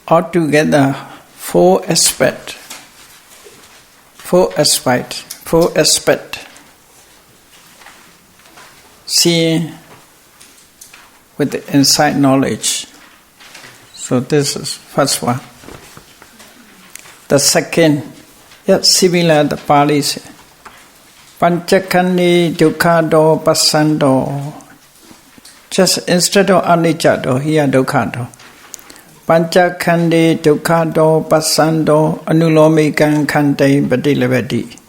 altogether four aspects. Seeing with the insight knowledge. So this is first one. The second, similar the Pali says, Panchakani dukkado pasando. Just instead of anicca, here dukkado. Panchakandi dukkado pasando anulomikan kante badilavadi.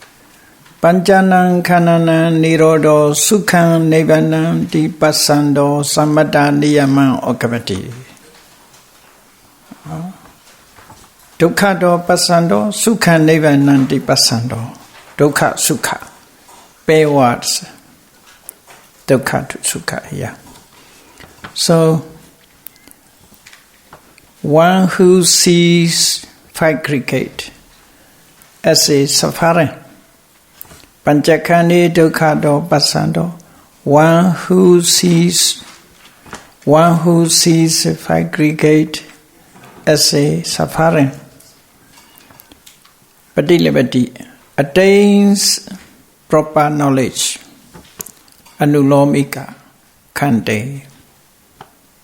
Panjanang kananan nirodo sukhan nibbānam di pasando sammata niyamang okavati. Dukkado pasando sukhan nibbānam di pasando. Dukkha sukha. Pair words. Dukkha to sukha here. So, one who sees fabricate as a suffering. Panchakani dukkado pasando. One who sees fabricate as a suffering. Padilabadi attains proper knowledge. Anulomika kante.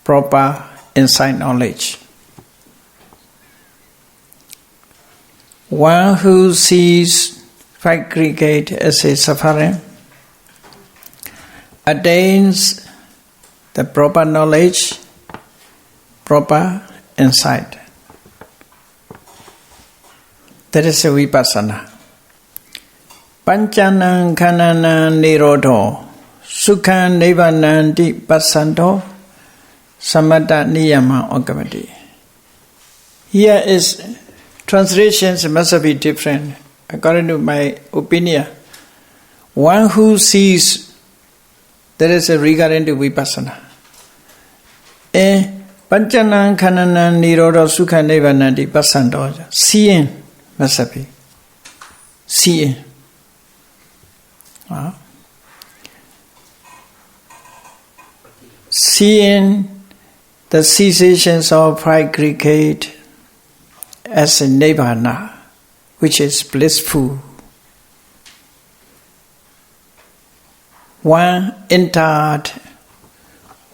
Proper insight knowledge. One who sees fabricate as a suffering attains the proper knowledge, proper insight. That is a vipassana. Panchanang kananang nirodho sukhan nibbānam di pasando sammata niyama okavati. Here is translations must be different. According to my opinion, one who sees, that is regarding to vipassana. Panchanang kananang nirodho sukha nibbānam di pasando. Seeing must be. Seeing. Seeing the cessations of fabricate as a nibbāna, which is blissful. One entered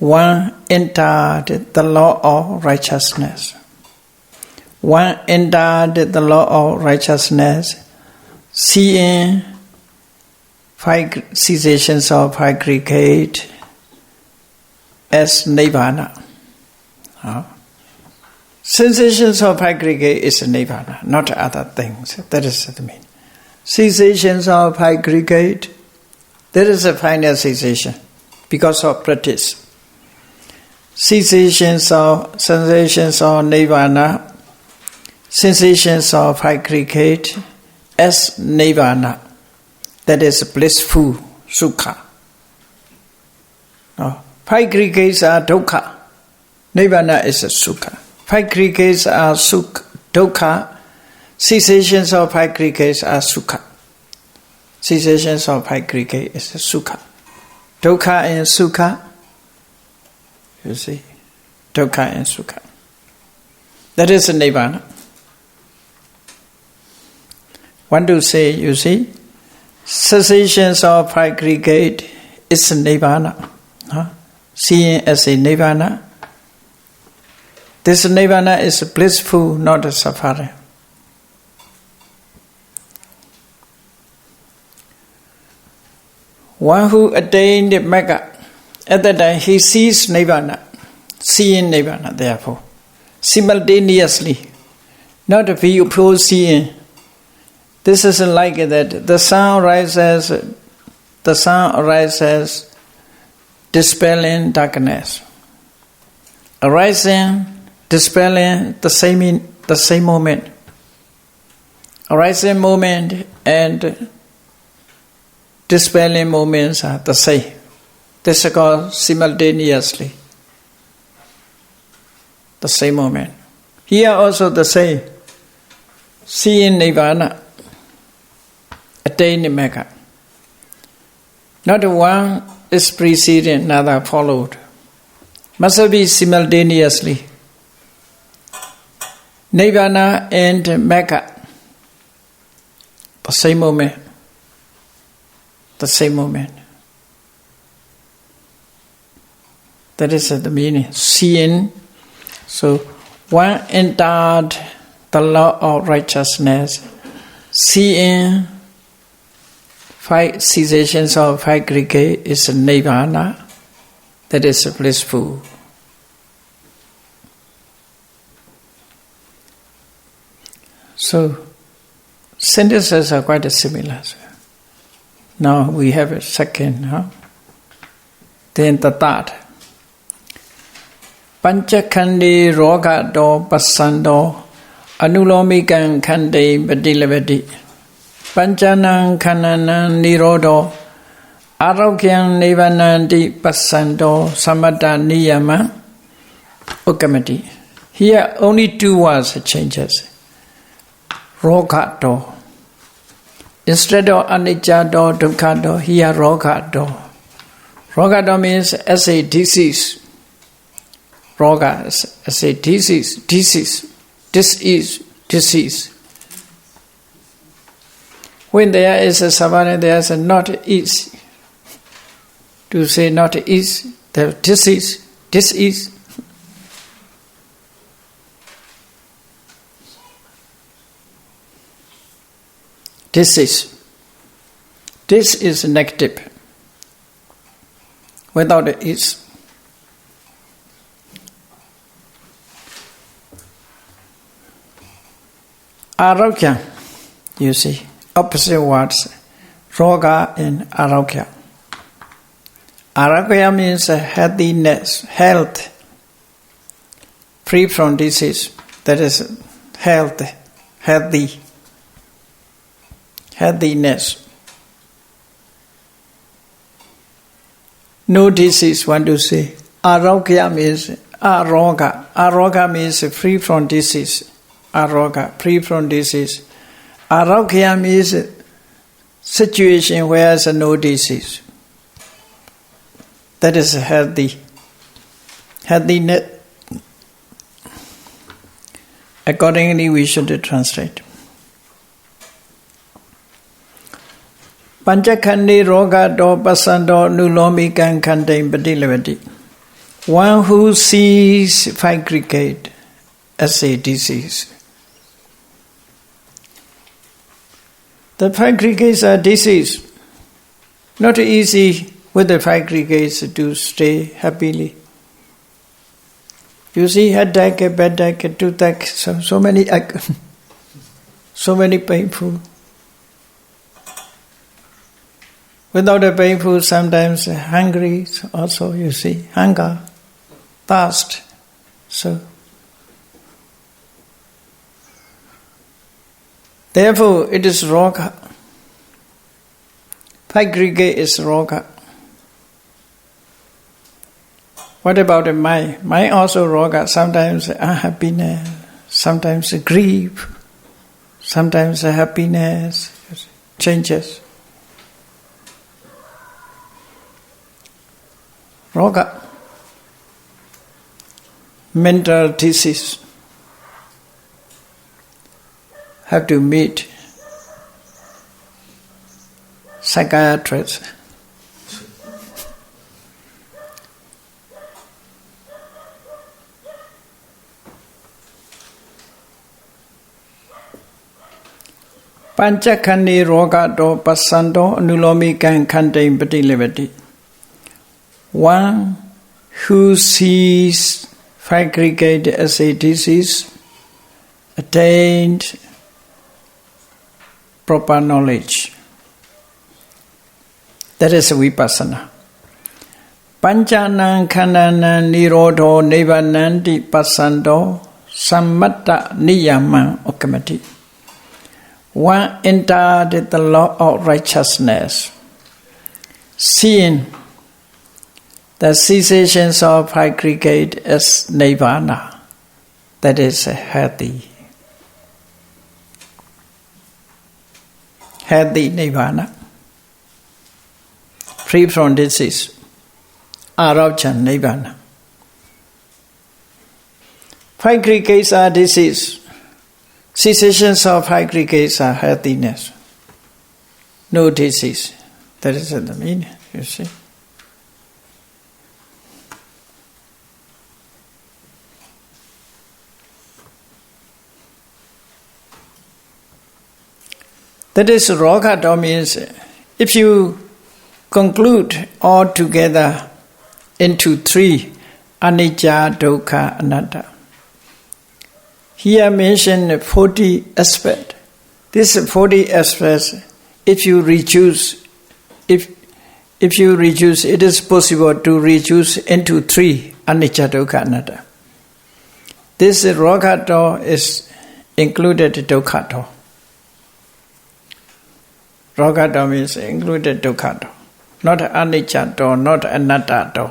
the law of righteousness. One entered the law of righteousness, seeing cessations of fabricate as nibbāna. Sensations of aggregate is nibbāna, not other things. That is what I mean. Sensations of aggregate, that is a final cessation because of practice. Sensations of nibbāna, sensations of aggregate as nibbāna, that is blissful sukha. Aggregates are dukkha, nibbāna is a sukha. Aggregates are dukkha, cessations of aggregates are sukha. Cessations of aggregate is sukha. Dukkha and sukha, you see, dukkha and sukha. That is a nibbāna. Want to say, you see, cessations of aggregate is a nibbāna. Seeing as a nibbāna. This nibbāna is blissful, not a suffering. One who attained Magga, at that time he sees nibbāna, seeing nibbāna, therefore, simultaneously, not a pure seeing. This is like that. The sun arises, dispelling darkness. Arising, dispelling the same moment. Arising moment and dispelling moments are the same. This is called simultaneously. The same moment. Here also the same. Seeing nibbāna, attaining Magga. Not one is preceding, another followed. Must be simultaneously. Nibbāna and Magga, the same moment. The same moment. That is the meaning. Seeing. So one entered the law of righteousness. Seeing 5 cessations of 5 aggregate is Nibbāna. That is blissful. So sentences are quite similar. Now we have a second. Then the third. Panchakhandi rogado pasando anulomikan khande badilabadi panchanan khananam nirodo arokyan nivanandi pasando samatha niyama ukamati. Here only 2 words changes. Rogado. Instead of anicca-do, dukkha-do, here roga-do. Roga-do means as a disease. Roga as a disease. Disease. When there is a savana, there is a not ease. To say not ease, the disease. Disease. This is negative. Without it is. Arogya, you see, opposite words, roga and arogya. Arogya means healthiness, health, free from disease. That is health, healthy. Healthiness. No disease, want to say. Arogya means aroga. Aroga means free from disease. Aroga, free from disease. Arogya means situation where there is no disease. That is healthy. Healthiness. Accordingly, we should translate. Panchakhandi roga do pasando nulomikan khande badilabadi. One who sees 5 aggregate as a disease. The 5 aggregates are disease. Not easy with the 5 aggregates to stay happily. You see headache, badache, toothache, so many painful. Without a painful, sometimes hungry also, you see, hunger, thirst. So, therefore, it is roga. 5 aggregate is roga. What about the mind? Mind also roga. Sometimes unhappiness, sometimes grief, sometimes happiness changes. Roga. Mental disease. Have to meet psychiatrists. Panchakhandi roga do pasando anulomikan khande badilabadi. One who sees 5 aggregate as a disease attained proper knowledge. That is vipassana. Panchanan khanana nirodho nivananti pasando samatta niyama okamati. One entered the law of righteousness, seeing the cessations of 5 aggregate as Nibbāna, that is healthy. Healthy Nibbāna, free from disease, Arabja Nibbāna. 5 aggregates are disease, Cessations of high aggregates are healthiness. No disease. That is the meaning, you see. That is, Ragato means if you conclude all together into three, anicca, dukkha, anatta. Here mentioned 40 aspects. This 40 aspects, if you reduce, it is possible to reduce into three, anicca, dukkha, anatta. This Ragato is included dukkhato. Ragato means included dukkhato, not aniccato, not anattato.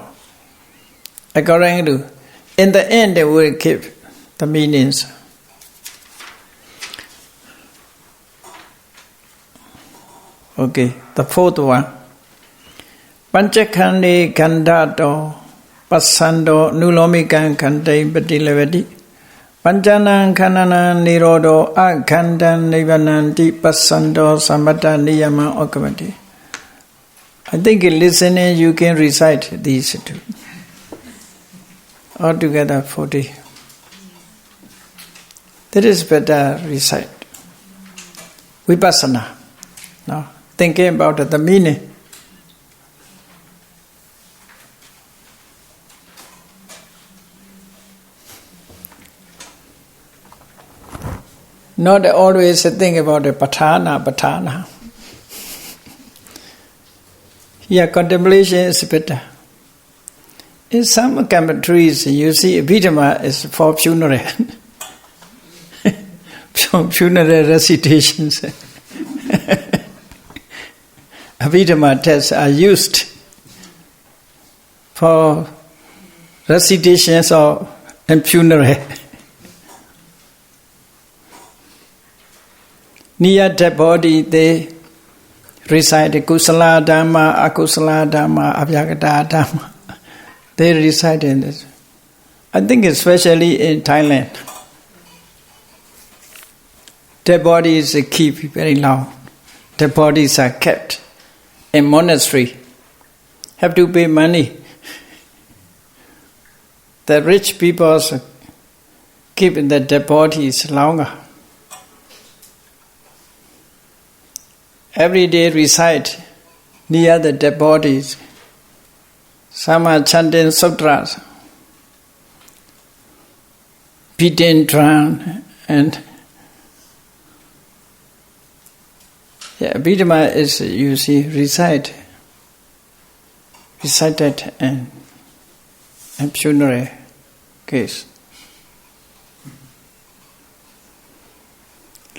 According to, in the end, they will give the meanings. Okay, the fourth one. Panchakhande khandato pasando nulomikan khandai patilevati Panchanan khanana nirodo akhandan nibbānanti pasando sammata niyama okamati. I think in listening you can recite these two. Altogether 40. That is better recite. Vipassana. Now, thinking about the meaning. Not always think about the patthana. Here, contemplation is better. In some commentaries, you see Abhidhamma is for funeral. Funeral recitations. Abhidhamma texts are used for recitations and funeral. Near the body, they recite Kusala Dhamma, Akusala Dhamma, Abhyagata Dhamma. They recite in this. I think especially in Thailand, their bodies keep very long. Their bodies are kept in monastery. Have to pay money. The rich people keep their dead bodies longer. Every day recite near the dead bodies. Some are chanting sutras, beating drum, and Abhidhamma is, you see, recited in funeral case.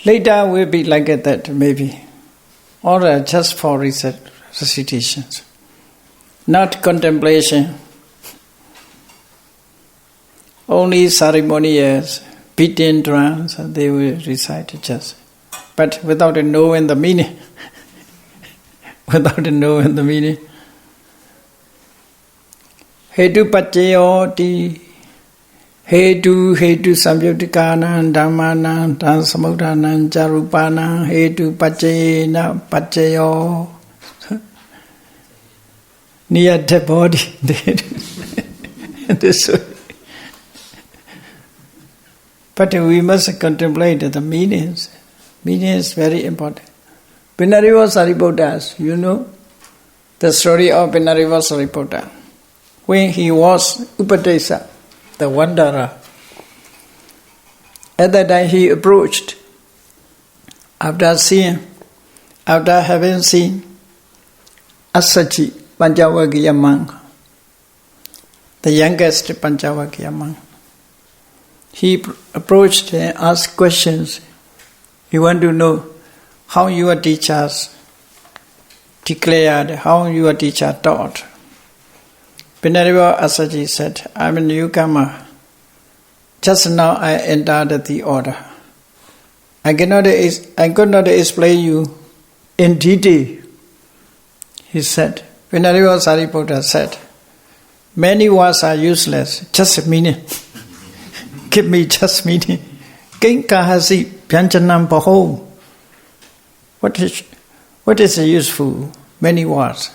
Later will be like that, maybe. Or just for recitations. Not contemplation. Only ceremonials, beating drums, they will recite just. But without knowing the meaning. Without knowing the meaning. Hetu pacchayoti. Hetu samyutikana dhammana samudana charupana hetu paccayena paccayo. Near the body. This way. But we must contemplate the meanings. Meaning is very important. Pinariva Sariputta, you know the story of Pinariva Sariputta. When he was Upadesa, the wanderer, at that time he approached, after having seen Asachi, Pancavaggiya monk, the youngest Pancavaggiya monk. He approached and asked questions. He wanted to know how your teachers declared, how your teacher taught. Pinariva Asaji said, I'm a newcomer. Just now I entered the order. I could not explain you in detail. He said, Pinariva Sariputta said, many words are useless, just meaning. Give me just meaning. Kinkahasi Pyanjanam Baho. What is useful? Many words.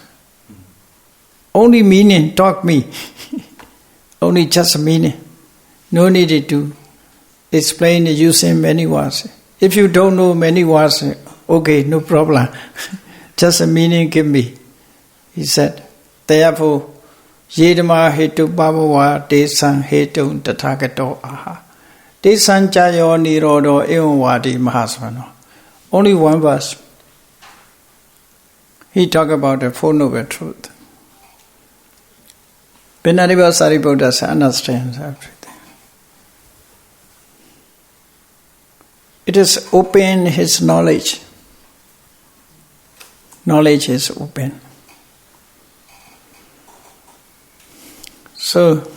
Only meaning, talk me. Only just meaning. No need to explain using many words. If you don't know many words, okay, no problem. Just a meaning give me. He said, therefore, Yedama hetu bhavawa desan hetu tathagato aha. Desan chayo nirodo evamvadi mahasvano. Only one verse. He talked about the Four Noble Truth. Venerable Sariputta understands everything. It is open his knowledge. Knowledge is open. So,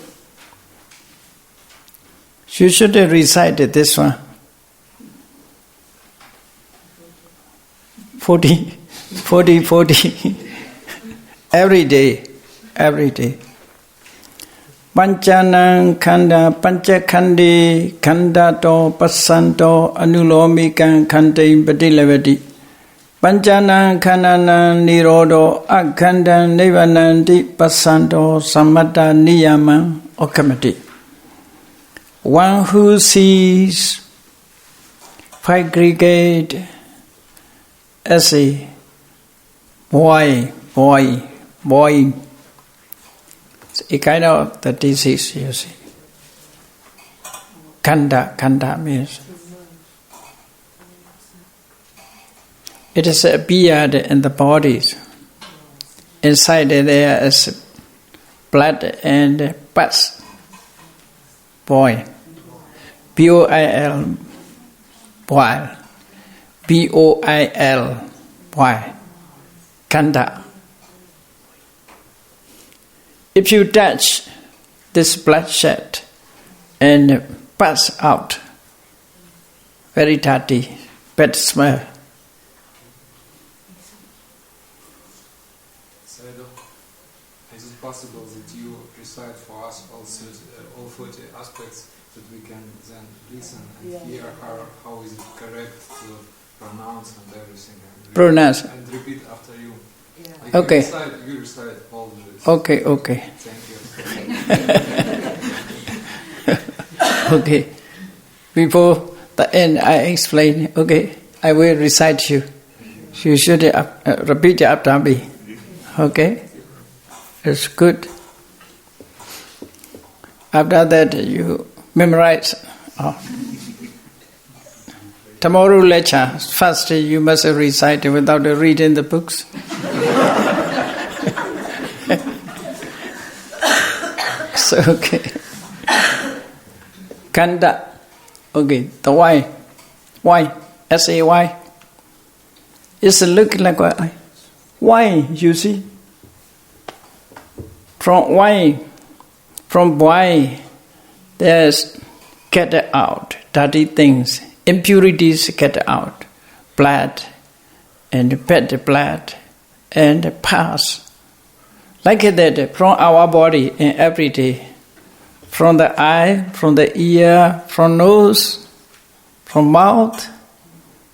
you should recite this one. 40. Every day. Panchanan khanda panchakhandi khandato passanto anulomikan khandaim padilevati. Panchanan khandanan nirodo akhandan nivananti passanto sammata niyamam okamati. One who sees five aggregate as a boy, it's a kind of the disease, you see. Khanda means it is a beard in the bodies. Inside there is blood and pus. Boil. B-O-I-L. Boil. B-O-I-L. Boil. Khanda. If you touch this bloodshed and pass out, very dirty, bad smell. Sayadaw, is it possible that you recite for us also all 40 aspects that we can then listen and hear how is it correct to pronounce and everything? Pronounce. And repeat after you. Yeah. Okay. You recite all of this. Okay. Thank you. Okay. Before the end, I explain. Okay, I will recite you. You should repeat after me. Okay, it's good. After that, you memorize. Tomorrow lecture, first you must recite without reading the books. So, okay. Khanda. Okay, the why. Why? S-A-Y. It's look like a why, you see? From why, there's get out, dirty things, impurities get out, blood, and bad blood, and pus. Like that, from our body and every day, from the eye, from the ear, from nose, from mouth,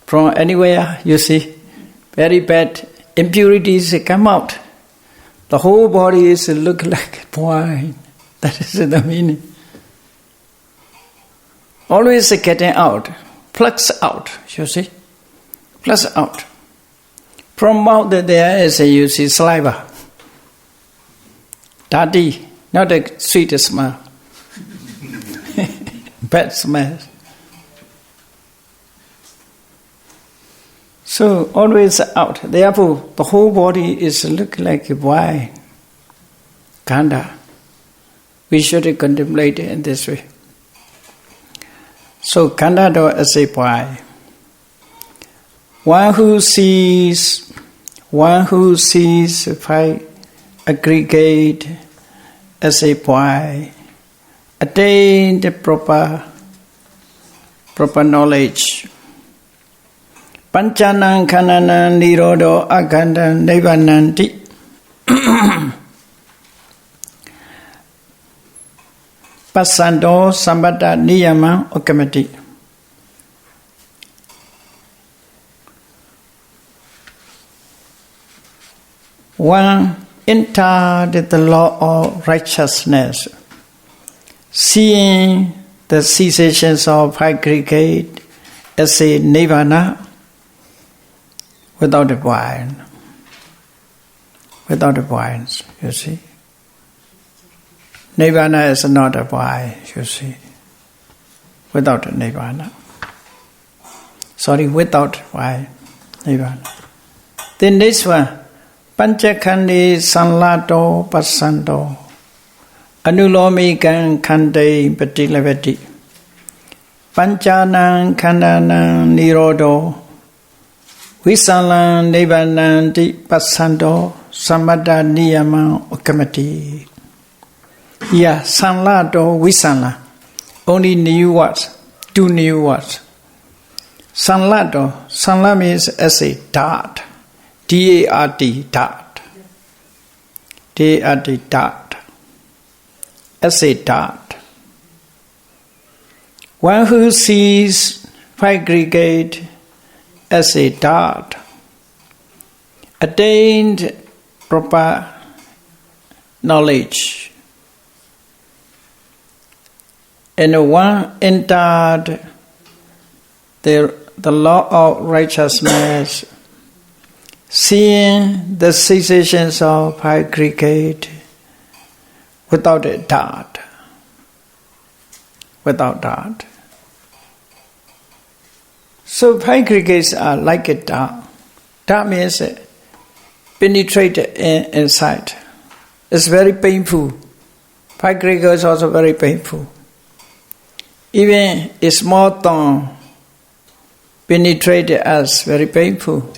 from anywhere, you see, very bad impurities come out. The whole body is look like wine. That is the meaning. Always getting out, plucks out, you see, plucks out. From mouth there is, you see, saliva. Dirty, not a sweet smell. Bad smell. So always out. Therefore, the whole body is look like wine. Khanda. We should contemplate in this way. So khanda do as a wine. One who sees five aggregate as a wine, attain the proper knowledge. Panchanan khanana nirodo aganda nivananti. Passanto sambata niyama okamati. one entered the law of righteousness, seeing the cessations of aggregate as a Nibbāna without a point. Without a point, you see. Nibbāna is not a point, you see. Without a Nibbāna. Sorry, without point, Nibbāna. Then this one, Panchakhandi Sanlato Pasanto Anulomikan Kande Patilavati Panchanan Kandanan Nirodo Visalan Nibbānan Di Pasanto Samadha Niyama Okamati. Yeah, Sanlato Visala. Only new words, 2 new words. Sanlato, Sanla means as a dart. D-A-R-T, dart. D-A-R-T, dart. As a dart. One who sees aggregate as a dart attained proper knowledge. And one entered the law of righteousness, seeing the cessations of aggregate without a dart. Without dart. So aggregates are like a dart. Dart means penetrate inside. It's very painful. Aggregate is also very painful. Even a small thorn penetrated us very painful.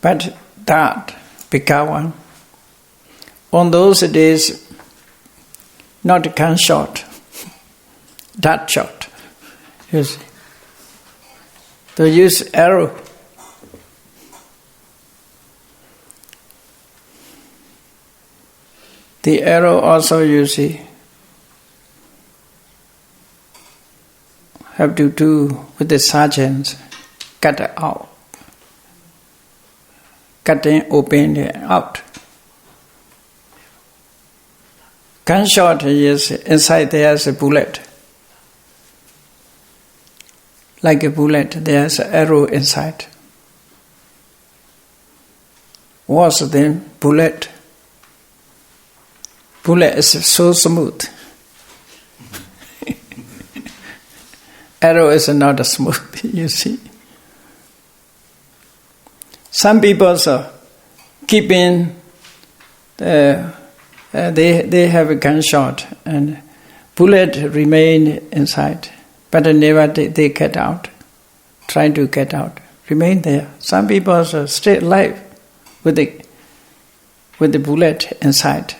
But that became one. On those days, not gunshot, that shot. You see. They use arrow. The arrow also, you see, have to do with the sergeants, cut it out. Cutting open it out. Gunshot is inside there's a bullet. Like a bullet, there's an arrow inside. Worse than bullet. Bullet is so smooth. Arrow is not smooth, you see. Some people are keeping, they have a gunshot and bullet remain inside, but never they get out, trying to get out, remain there. Some people are stay alive with the bullet inside.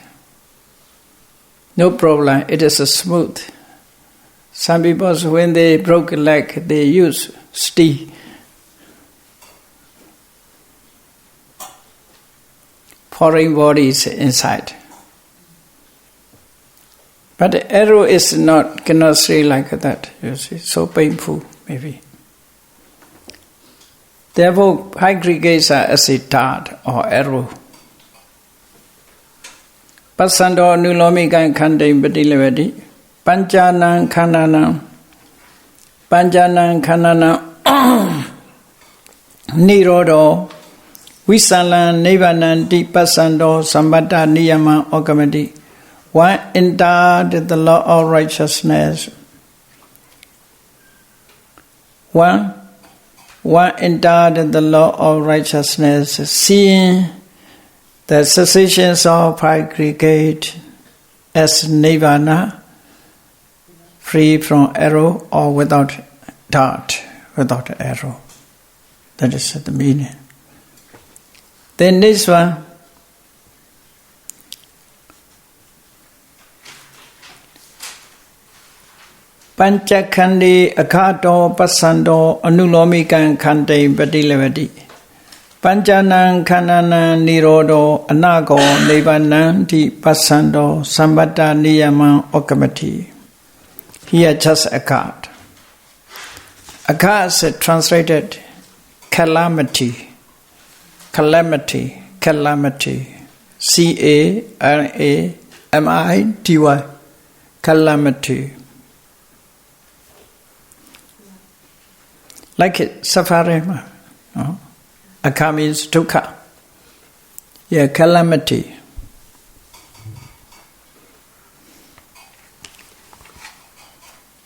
No problem, it is smooth. Some people, when they broke a leg, they use steel. Foreign bodies inside. But the arrow is cannot stay like that, you see, so painful, maybe. Therefore, aggregates are as a dart or arrow. Pasando nulomikan kandem badilevadi. Panchanan kanana nirodo visalan nibbānan dipasando sambata niyama okamati. One entered the law of righteousness. One entered the law of righteousness, seeing the cessations of aggregate as Nibbāna, free from arrow or without dart, without arrow. That is the meaning. Then this one, Panchakhandi akato pasando anulomikan kante badilevati. Panchanan kanana nirodo anago Nibbānan di pasando sambata niyama okamati. Here just a card. A card is translated calamity. Calamity. calamity. C-A-L-A-M-I-T-Y. Calamity. Like it, suffering. No? Akha means dukkha. Yeah, calamity.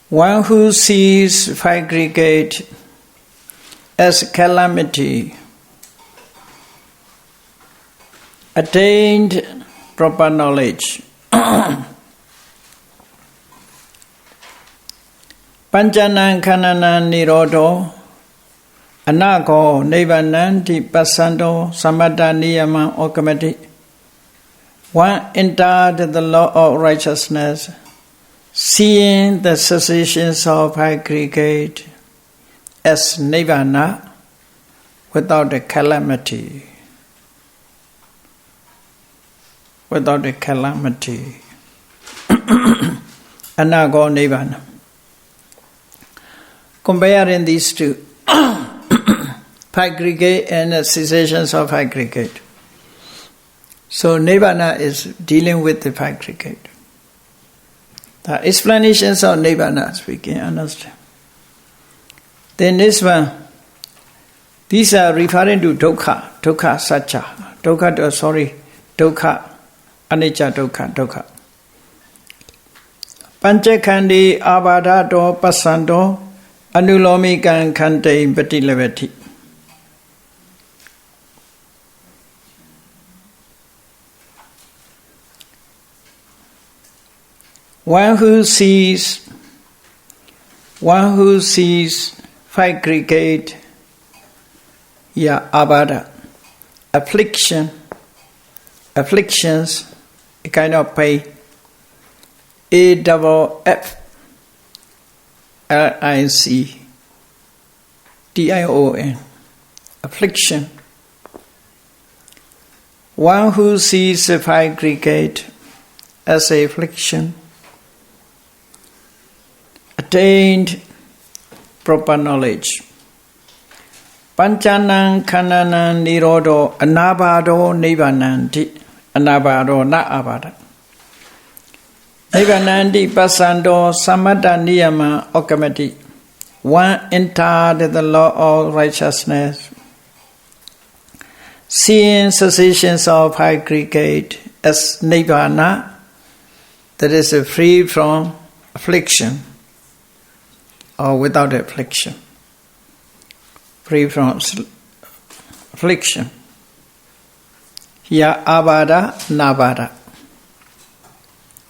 One who sees five aggregate as calamity attained proper knowledge. Panchanan kananan nirodo anago nibbāna pasando samatha niyama okamati. One entered the law of righteousness, seeing the cessations of aggregate as nibbāna without a calamity. Without a calamity. Anago nibbāna. Comparing these two, aggregate and cessations of aggregate. So nibbāna is dealing with the aggregate. The explanations of nibbāna we can understand. Then this one, these are referring to dukkha, dukkha satcha, dukkha anicca dukkha. Panchakhandi abhadato pasando anulomikan khante patilavati. One who sees five aggregate, abhada, afflictions, a kind of pain, AFFLICTION, affliction. One who sees the five aggregate as a affliction attained proper knowledge. Panchanan kananan nirodo anabhado nibbānanti. Anabhado na abhada. Nibbānanti pasando samatha niyama okamati. One entered the law of righteousness, seeing cessations of aggregate as nibbāna, that is free from affliction or without affliction. Free from affliction. Here abhada, nabhada.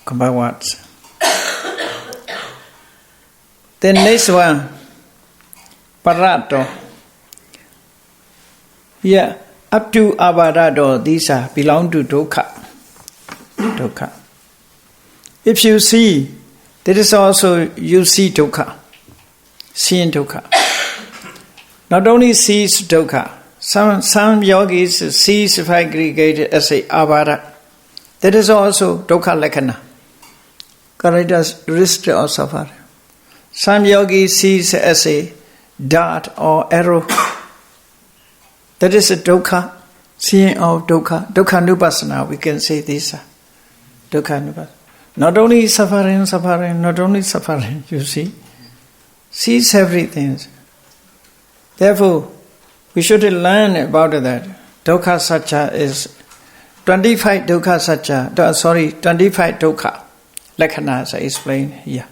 Combine words. Then next one, parato. Here, up to abhadato, these are belong to dukkha. Dukkha. If you see, there is also you see dukkha. Seeing dukkha. Not only sees dukkha, some yogis sees five aggregate as a abhada. That is also dukkha lakkhana. Characteristic of suffering. Some yogis sees as a dart or arrow. That is a dukkha, seeing of dukkha. Dukkha nubbāna, we can say this. Dukkha nubbāna. Not only suffering, not only suffering, you see. Sees everything. Therefore, we should learn about that. Dukkha satcha is 25 dukkha satcha, 25 dukkha lakkhanas I explained here.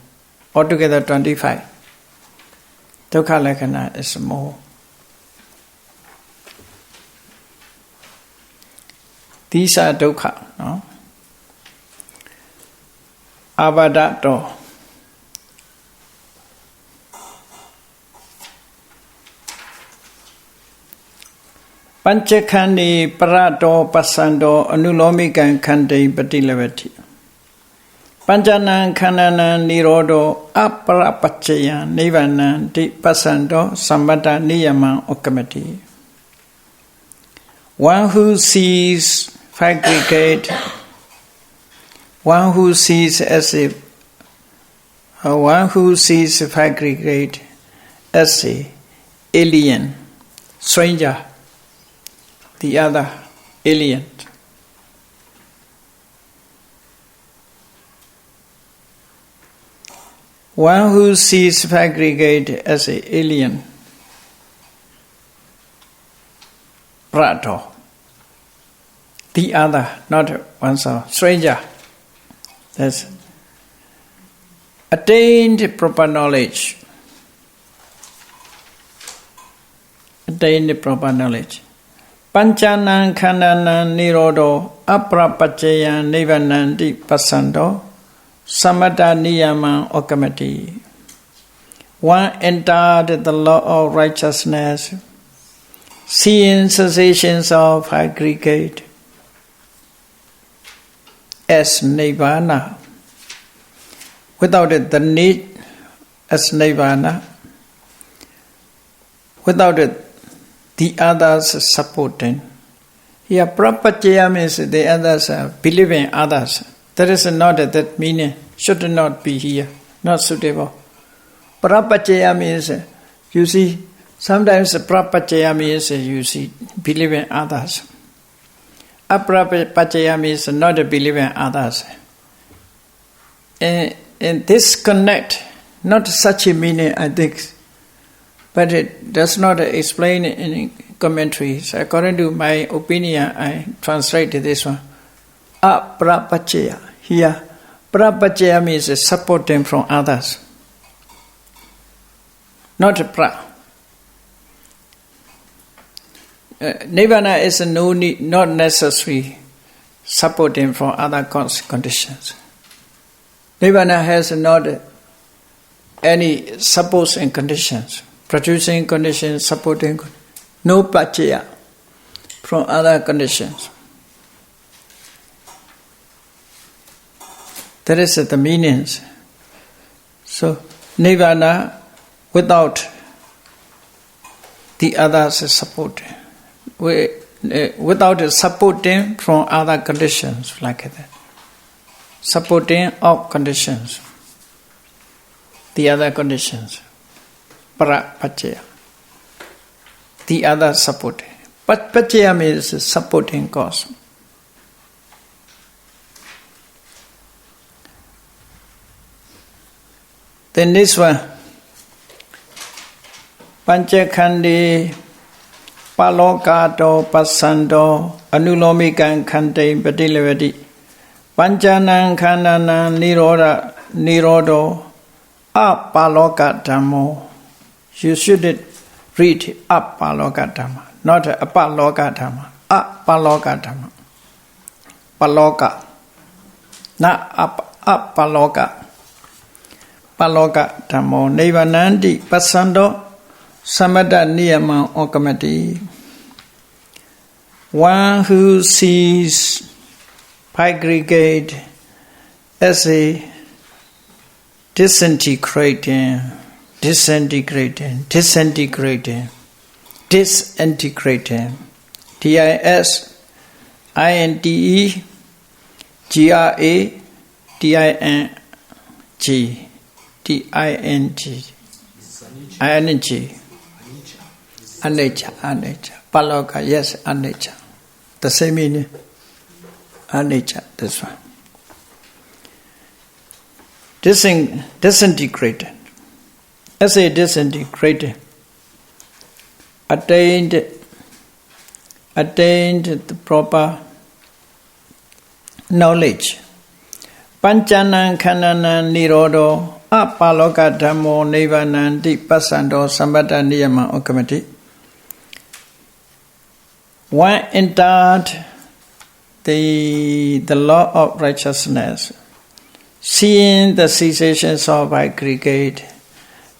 Altogether 25. Dukkha lakkhana is more. These are dukkha, no? Abhadato. Panchakhandi parato pasando anulomikan khante patilavati. Panchanan kananan nirodo aparapachaya nibbānanti pasando samatha niyama okamati. One who sees five aggregate, one who sees five aggregate as a alien, stranger. The other alien. One who sees aggregate as an alien, prato, the other, not oneself, stranger, that's attained proper knowledge. Attained proper knowledge. Panchanan khandanan nirodo aprapacchayan nivananti pasando samatha niyama okamati. One entered the law of righteousness, seeing sensations of aggregate as Nibbāna. Without it, the need as Nibbāna. Without it, the others supporting. Here, prapacchaya means the others believe in others. That is not that meaning. Should not be here. Not suitable. Prapacchaya means, you see, sometimes prapacchaya means you see, believe in others. Aprapacchaya means not believe in others. And this connect, not such a meaning, I think, but it does not explain in commentaries. According to my opinion, I translate this one. Aprapacchaya. Here, prapacchaya means supporting from others. Not pra. Nibbāna is no need, not necessary supporting from other conditions. Nibbāna has not any supposing conditions, producing conditions, supporting conditions. No paccaya from other conditions. That is the meanings. So, Nibbāna without the others support. Without supporting from other conditions, like that. Supporting of conditions. The other conditions. Para-paccaya. The other supporting. Paccaya means supporting cause. Then this one, Panchakhandi Palokato Pasando Anulomikan Khante Padilevati Panchanan Khandanan Nirodo Apaloka Dhammo. You should read Apaloka Dhamma, not Apaloka Dhamma. Apaloka Dhamma. Paloka. Not Apaloka. Paloka Dhammo Nivananti Pasando Samatha Niyama Okamati. One who sees aggregate as a disintegrating, disintegrating. Anicca. Paloka, yes, anicca. The same meaning. Anicca, this one. Disintegrated. As a disintegrated. Attained the proper knowledge. Panchanan khandanan nirodo apaloka dhammo nivananti pasando samatha niyama okamati. One entered the law of righteousness, seeing the cessations of aggregate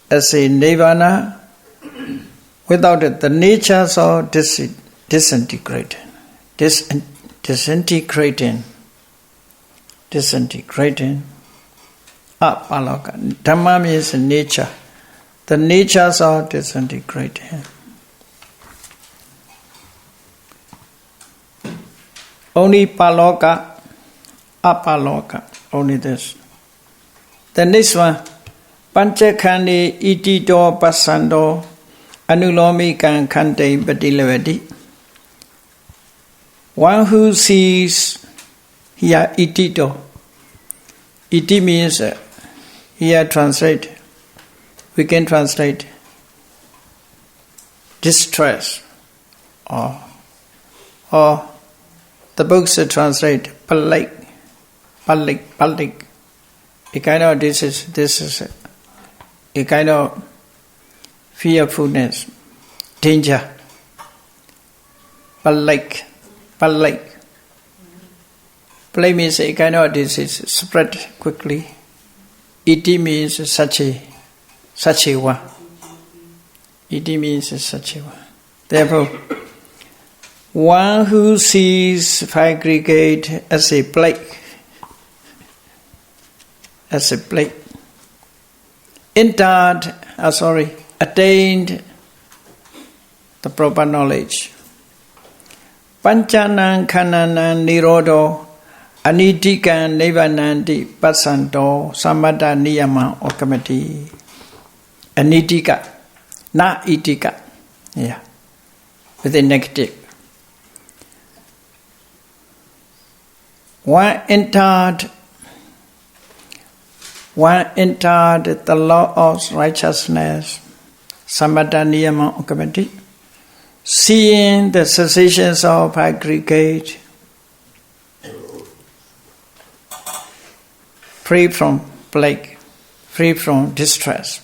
as a Nibbāna, without it the natures of disintegrating. Apaloka. Dhamma means nature. The natures are disintegrating. Only paloka, apaloka. Only this. The next one, Panchakhandi itito pasando anulomikan khante patilavati. One who sees here itito. Iti means here translate. We can translate distress, or the books translate palik. A kind of this is a kind of fearfulness, danger. Palik. Plague means a kind of disease spread quickly. Iti means such a one. Iti means such a one. Therefore, one who sees fire aggregate as a plague, attained the proper knowledge. Panchanan kananan nirodo anitikan nivananti pasanto samada niyama okamati. Anitika, na itika. Yeah. With a negative. One entered the law of righteousness, samada niyama okamati. Seeing the cessations of aggregate, free from plague, free from distress.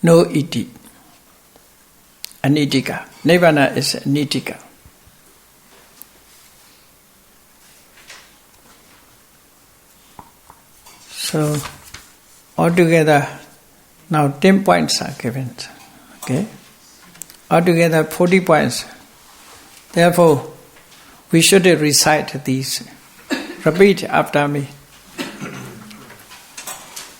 No iti. Anitika. Nibbāna is anitika. So, altogether, now 10 points are given. Okay? Altogether 40 points. Therefore, we should recite these. Repeat after me.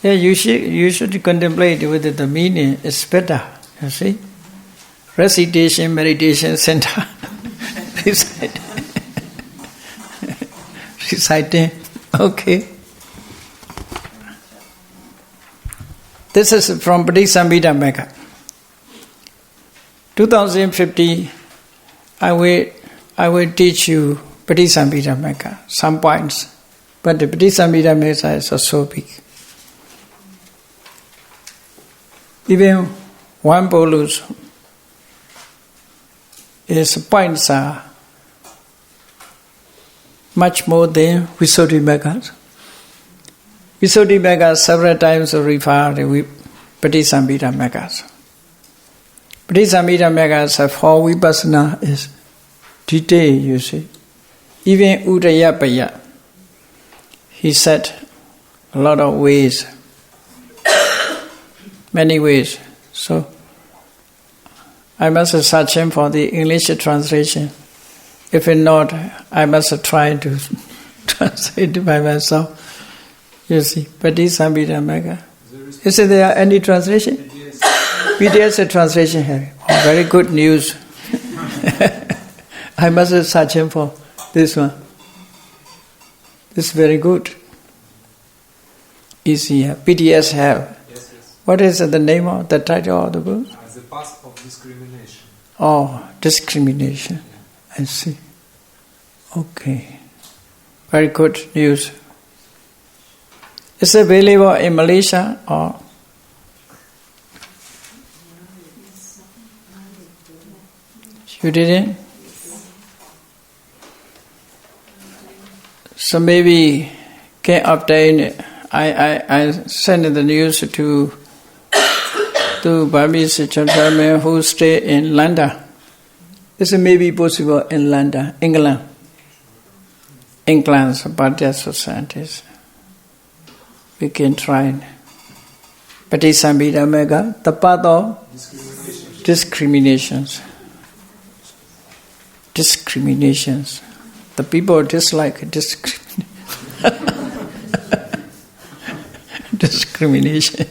Yeah, you should contemplate whether the meaning is better. You see? Recitation, meditation center. Reciting. Okay. This is from Patisambhida Mecca. 2050, I will teach you Patisambhida Mecca, some points. But the Patisambhida Mecca is so big. Even one bolus, its points are much more than Visuddhimagga. Visuddhimagga several times referred with Patisambhida Meggas. Patisambhida Meggas have 4 vipassana is detailed, you see. Even Udayapaya, he said a lot of ways, many ways. So, I must search him for the English translation. If not, I must try to translate by myself. You see, Patisambhida Megga. Is there any translation? PDS translation here. Oh, very good news. I must search him for this one. This is very good. Easy. PDS have. Yes. What is the name of the title of the book? The Path of Discrimination. Oh, discrimination. I see. Okay. Very good news. Is it available in Malaysia or? You didn't? So maybe can obtain it. I send the news to Burmese gentlemen who stay in London. This may be possible in London, England's Bhattacharya societies. We can try. Patisambhida Megga, the path of discriminations. Discriminations. The people dislike discrimination.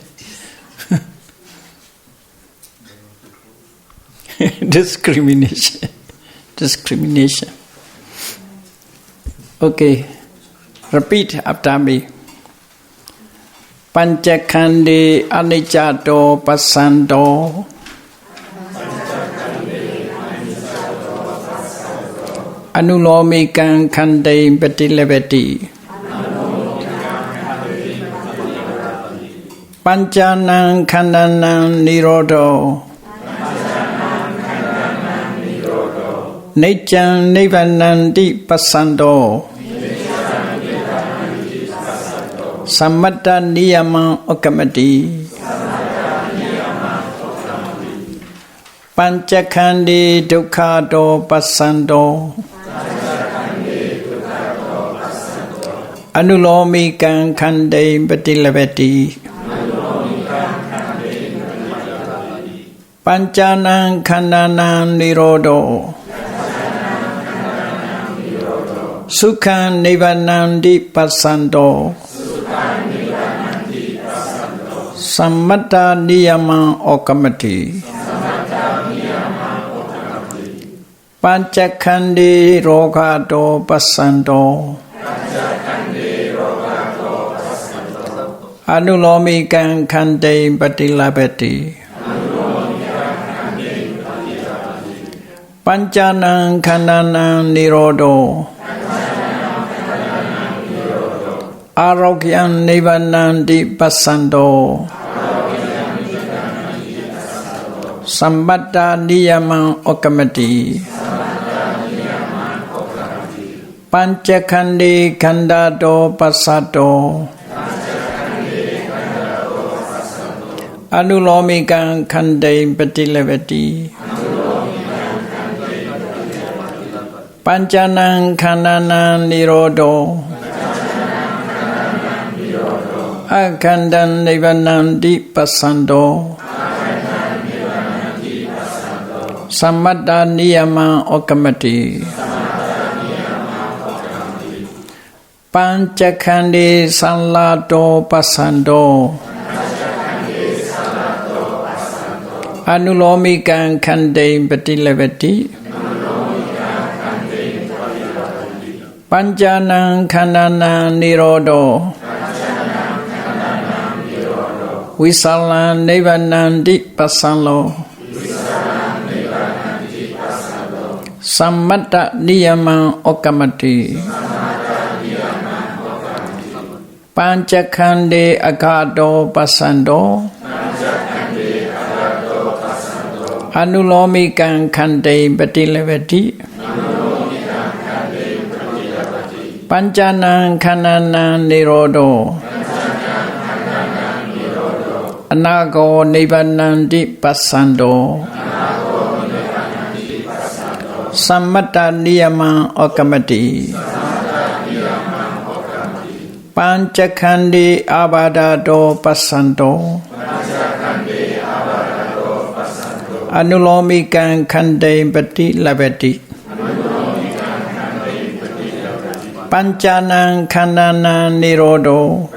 Discrimination. Okay. Repeat after me. Panchakhande aniccato passanto Anulomikang Khandai Patilabati Pancanang Khandanang Nirodho Nechang Nibbānanti Pasando Sammata Niyama Okamati Panchakhandi Dukkhato Pasando Anulomikang Khandai Patilabati Panchanang Khandanang Nirodho Sukhang Nibbānanti Pasando Sammata Niyama Okamati Panchakhandi Rogato Pasando Anulomikang Khandai Patilabati Panchanang Khandanang Nirodho Arogyang Nibbānanti Pasando Sammata Niyama Okamati Panchakhandi Khandato Passato Anulomikang Khandai Patilabati Panchanang Khandanang Nirodho Akhandang Nibbānanti Pasando Sammata Niyama Okamati Panchakhandi Sallato Pasando Anulomikang Khandai Patilabati Panchanang Khandanang Nirodho Visalang Nibbānanti Pasalo Sammata Niyama Okamati Panchakhandi Agado Pasando Anulomikang Khandai Patilabati Panchanang Khandanang Nirodho Anago Nibbānanti Pasando Sammata Niyama Okamati Panchakhandi Abhadato Pasando Anulomikang Khandai Patilabati Panchanang Khandanang Nirodho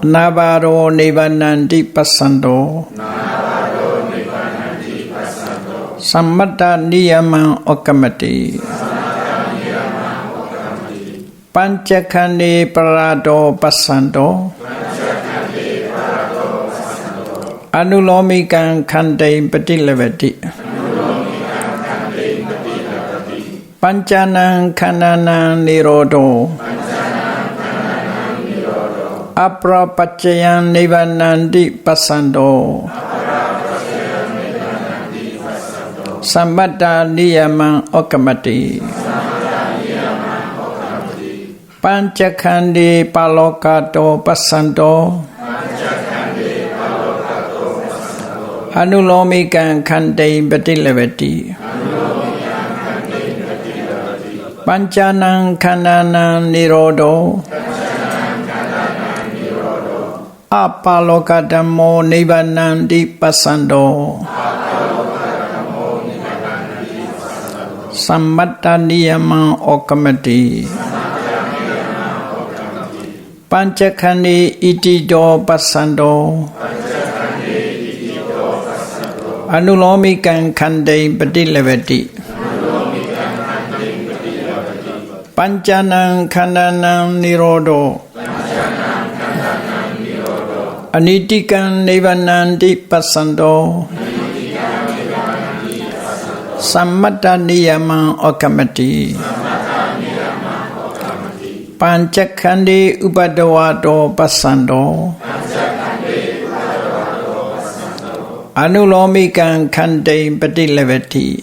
Nabaro Nibbānanti Pasando Sammata Niyama Okamati Panchakhandi Parado Pasando Anulomikang Khandai Patilabati Panchanang Khandanang Nirodho Aprapachayang Nibbānanti Pasando Sammata Niyama Okamati Panchakhandi Palokato Pasando Anulomikang Khandai Patilabati Panchanang Khandanang Nirodho Apalokadamo Nibbānanti Pasando Sammata Niyama Okamati Panchakhandi Itido Pasando Anulomikang Khandai Patilabati Panchanang Khandanang Nirodho Anitikang Nibbānanti Pasando Sammata niyamang okamati Panchakhandi upadawado pasando Anulomikan khandei patilevati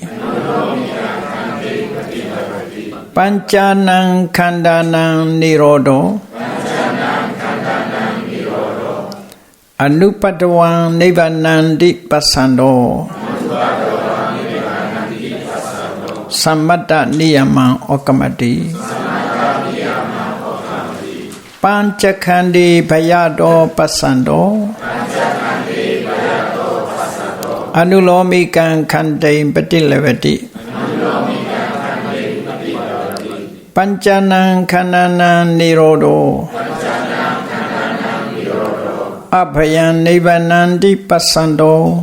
Panchanang khandanang nirodo Anupadawang nibbānandi pasando Sammata niyamang okamati Panchakhandi bhayado pasando Anulomikan khandei patilevati Panchanang khandanang nirodo Abhayan nibbānandi pasando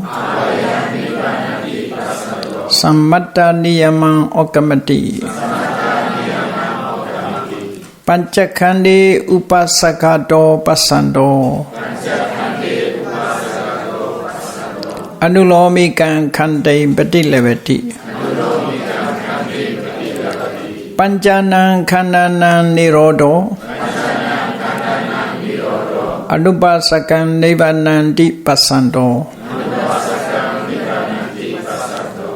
Sammata niyamang okamati Panchakhandi upasakato pasando Anulomikan khandei patilevati Panchanang khandanang nirodo Anupasakam nibbānandi pasando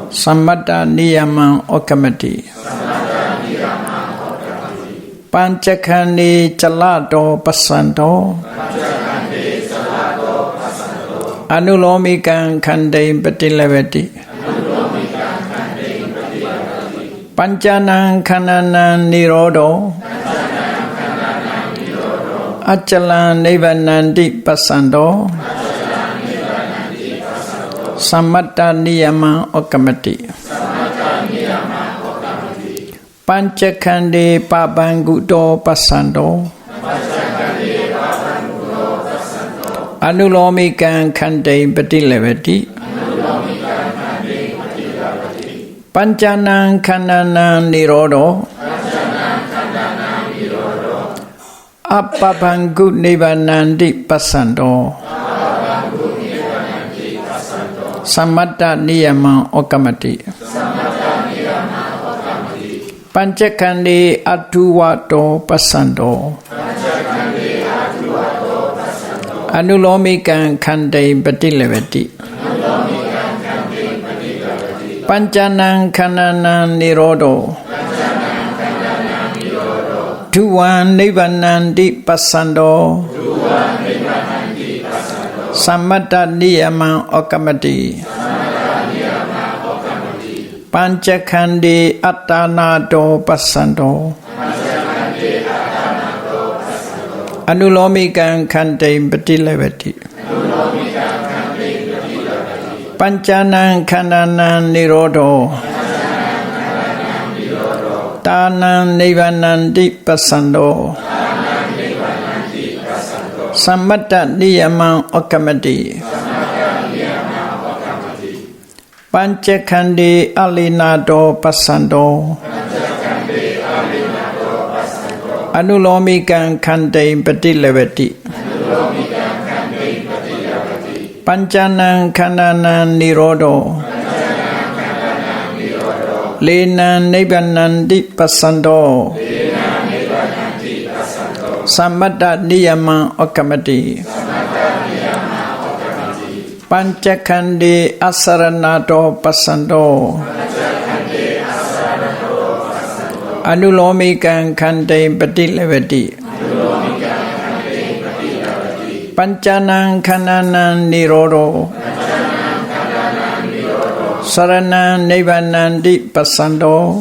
Sammata niyamang okamati Panchakhandi chalato pasando Anulomikan khandei patilevati Panchanang khandanang nirodo Achalang nibbānandi pasando Sammata niyamang okamati Panchakhandi pabangudo pasando Anulomikan khandei patilevati Panchanang khandanang nirodo Appabangu nibbānandi pasando Sammata niyamang okamati Panchakhandi atuwato pasando Anulomikan khandei patilevati Panchanang khandanang nirodo Duwan nibbānandi pasando Sammata niyamang okamati Panchakhandi attanato pasando Anulomikan khandei patilevati Panchanang khandanang nirodo Tanang nibbānandi pasando Sammata niyamang okamati Panchakhandi alinato pasando Anulomikan khandei patilevati Panchanang khandanang nirodo Lenang nibbānandi pasando Sammata niyamang okamati Panchakhandi asaranato pasando Anulomikan khandei patilevati Panchanang khandanang nirodo Saranang nibbānandi pasando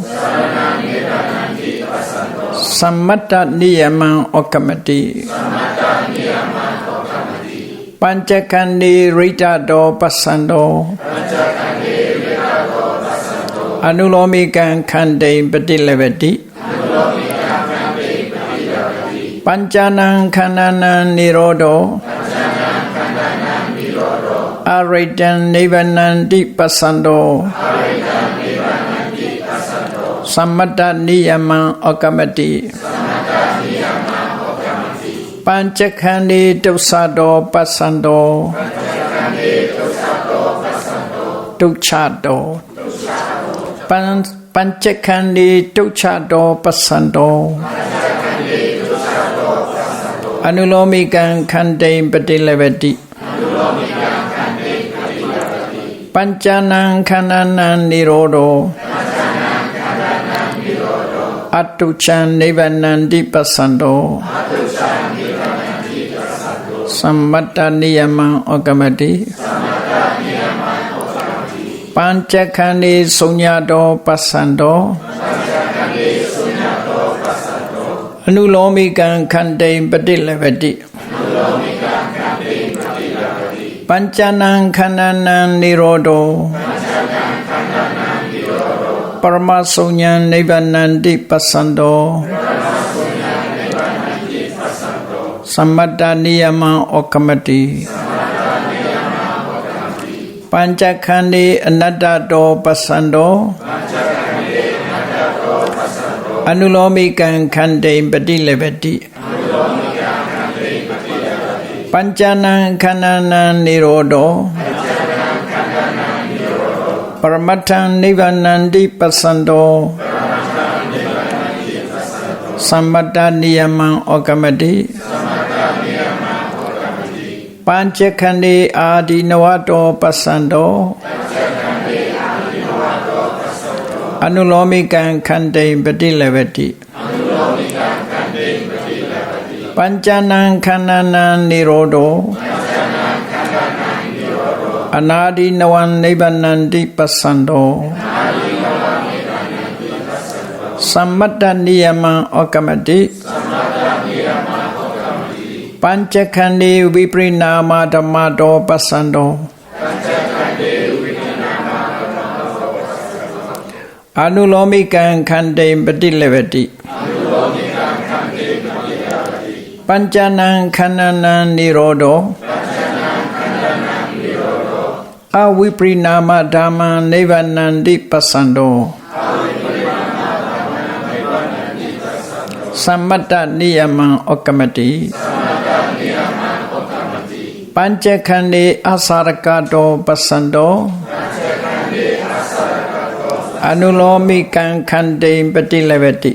Sammata niyamang okamati Panchakhandi ritato pasando Anulomikan khandei patilevati Panchanang khandanang nirodo Aritan nibbānandi pasando Sammata niyamang okamati Panchakhandi dosado pasando Ducchato Panchakandi Tuchado Pasando Anulomikan Kande Badilevati Panchanan Kananan Nirodo Atuchan Nivanandi Pasando Sammata Niyama Ogamati Panchakandi Sunyado Pasando Anulomikan Kande Badilevati Panchanan Kananan Nirodo Paramasunyan Nivanandi Pasando Sammata Niyama Okamati Panchakandi Anadado Pasando Anulomikan Kande Badilevati Panchanan Kananan Nirodo Paramatan Nivanandi Pasando Sammata Niyama Okamati Panchakandi Adi Navato Pasando Anulomikan Kande Badilevati Panchanan Kananan Nirodo Anadi Navan Nivanandi Pasando Sammata Niyama Okamati Panchakandi Viprinama Dhammado Pasando Anulomikan Kande Badilevati Panchanan Kananan Nirodo Aviprinama Dhamma Nivanandi Pasando Sammata Niyama Okamati Panchakandi Asarakato Pasando Anulomikan Kande Badilevati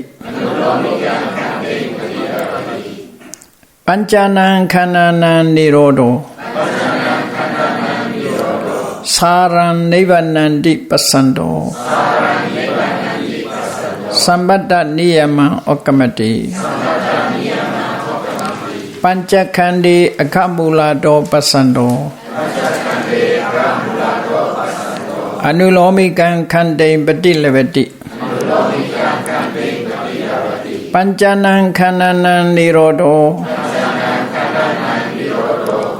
Panchanan Kananan Nirodo Saran Nivanandi Pasando Sammata Niyama Okamati Panchakandi Akamulado Pasando Anulomikan Kande Badilevati Panchanan Kananan Nirodo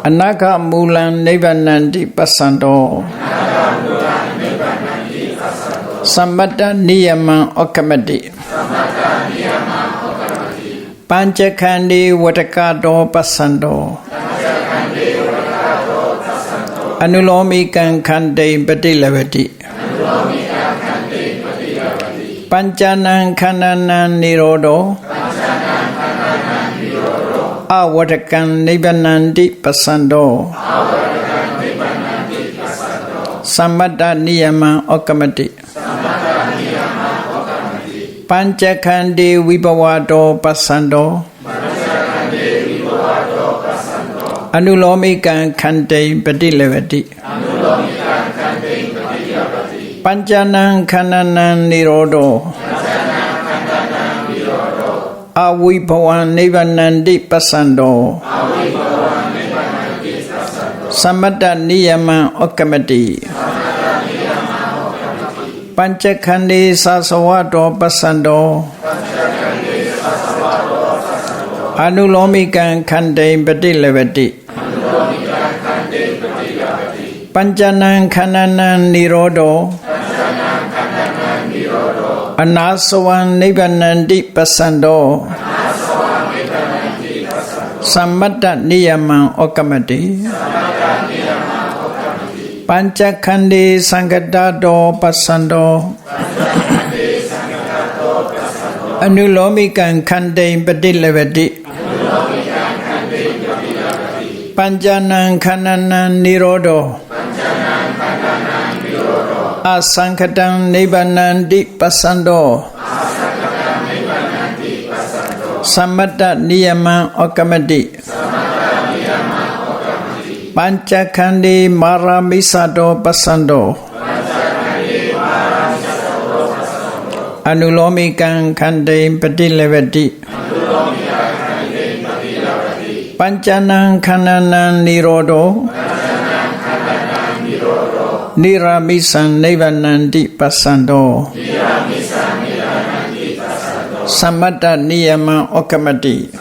Anaka Mulan Nivanandi Pasando Sammata Niyama Okamati Panchakandi Vatakado Pasando Anulomikan Kande Badilevati Panchanan Kananan Nirodo Avatakan Nivanandi Pasando Sammata Niyama Okamati Panchakandi Vibhavado Pasando Anulomikan Kande Badilevati Panchanan Kananan Nirodo Avibhavan Nivanandi Pasando Sammata Niyama Okamati Panchakandi Sasavado Pasando Anulomikan Kande Badilevati Panchanan Kananan Nirodo Anasavan Nivanandi Pasando Sammata Niyama Okamati Panchakandi Sangadado Pasando Anulomikan Kande Badilevati Panchanan Kananan Nirodo Asankatang Nibbānanti Pasando Sammata Niyama Okamati Panchakandi Maramisado Pasando Anulomikang Kande Padilevati Panchanang Kananang Nirodo Niramisan Nibbānanti Pasando Sammata Niyama Okamati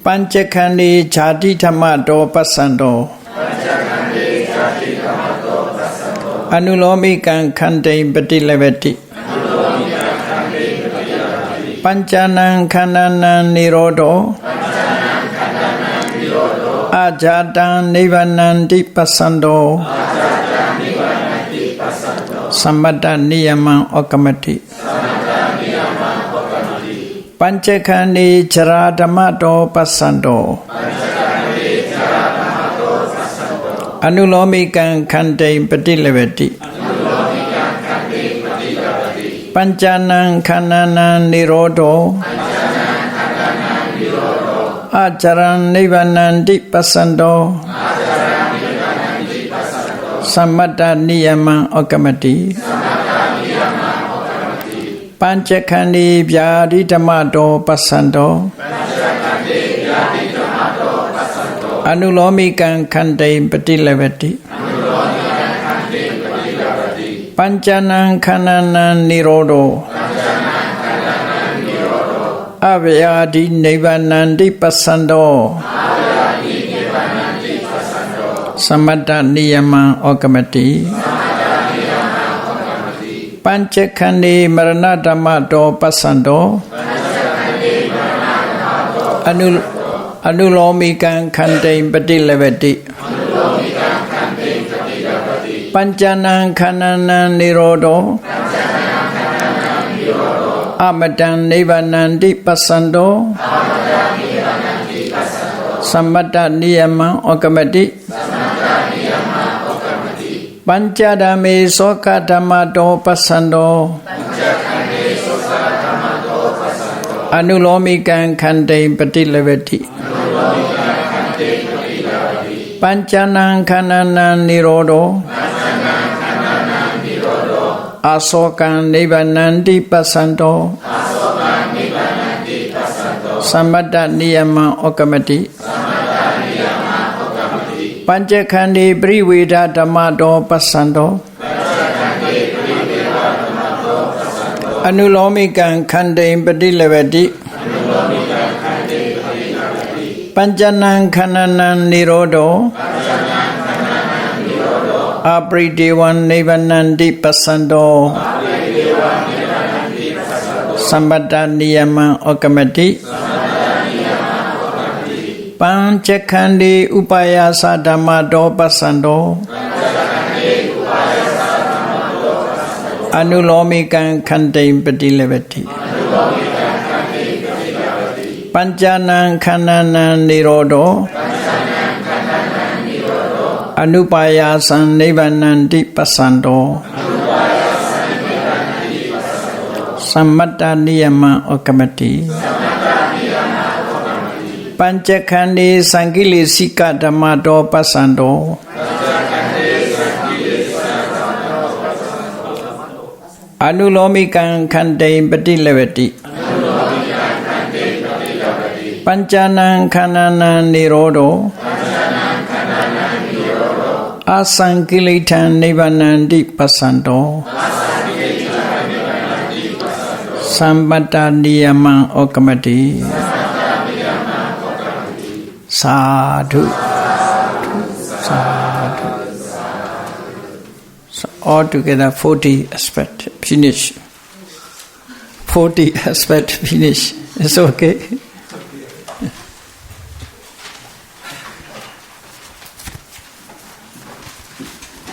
Panchakandi Jati Dhamma Pasando Anulomikang Kande Padilevati Panchanang Kananang Nirodo Ajatang Nibbānanti Pasando Sammata Niyama Okamati Panchakandi Jara Dhamma Pasando Anulomikang Kande Padilevati Panchanang Kananang Nirodo Ajaran Nibbānanti Pasando Sammata Niyama Okamati Panchakandi Vyadi Dhamma Pasando Anulomikang Kande Padilevati Panchanang Kananang Nirodo Avyadi Nibbānanti Pasando Sammata Niyama Okamati Panchakandi Marana Dhamma Pasando Anulomikang Kande Padilevati Panchanang Kananang Nirodo Amadang Nibbānanti Pasando Sammata Niyama Okamati Panchadame Soka Dhamma Pasando Anulomikang Kande Padilevati Panchanang Kananang Nirodo Asokang Nibbānanti Pasando Sammata Niyama Okamati Panchakandi Priveda Dhamma Pasando Anulomikang Kande Padilevati Panchanang Kananang Nirodo Apridevan Nibbānanti Pasando Sammata Niyama Okamati Panchakandi Upayasa Dhamma Pasando Anulomikang Kande Padilevati Panchanang Kananang Nirodo Anupayasang Nibbānanti Pasando Sammata Niyama Okamati Panchakandi Sangilisika Dhamma Pasando Anulomikang Kande Padilevati Panchanang Kananang Nirodo Asankilitang Nibbānanti Pasando Sammata Niyama Okamati Sadhu Sadhu. So altogether 40 aspects finish. 40 aspects finish. It's okay.